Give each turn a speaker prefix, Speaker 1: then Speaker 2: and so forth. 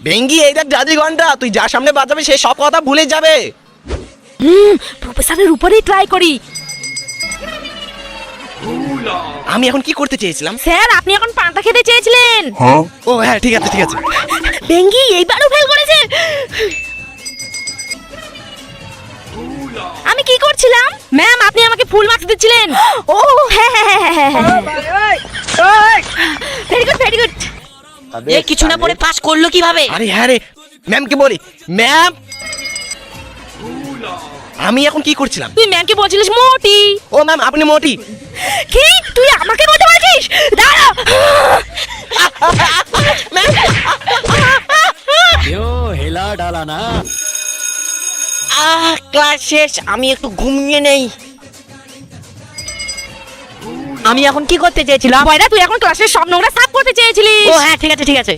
Speaker 1: ভেঙ্গি এই দেখ জাদু ঘন্টা, তুই যার সামনে বাজাবে সে সব কথা ভুলে যাবে।
Speaker 2: প্রফেসরের উপরেই ট্রাই করি।
Speaker 1: আমি এখন কি করতে চেয়েছিলাম?
Speaker 2: স্যার আপনি এখন পান্তা খেতে চেয়েছিলেন।
Speaker 1: ও হ্যাঁ ঠিক আছে ঠিক আছে।
Speaker 2: ভেঙ্গি এইবারও ফেল করেছে। আমি কি করছিলাম? ম্যাম আপনি আমাকে ফুল মার্কস দিচ্ছিলেন। ও হ্যাঁ ভেরি গুড ভেরি গুড।
Speaker 3: এ কিছু না পড়ে পাস করলো কিভাবে?
Speaker 1: আরে হ্যাঁ রে, ম্যামকে বলি। ম্যাম আমি এখন কি করছিলাম?
Speaker 2: তুই ম্যামকে বলছিলিস মোটি।
Speaker 1: ও ম্যাম আপনি মোটি।
Speaker 2: কি তুই আমাকে বলতে বলছিস? দাঁড়া।
Speaker 4: क्यों हिला डाला ना।
Speaker 3: ক্লাস শেষ, আমি একটু ঘুমিয়ে নেই। আমি এখন কি করতে চেয়েছিলাম?
Speaker 2: বয়রা তুই এখন ক্লাসের সব নোংরা সাফ করতে চেয়েছিলিস।
Speaker 3: ও হ্যাঁ ঠিক আছে ঠিক আছে।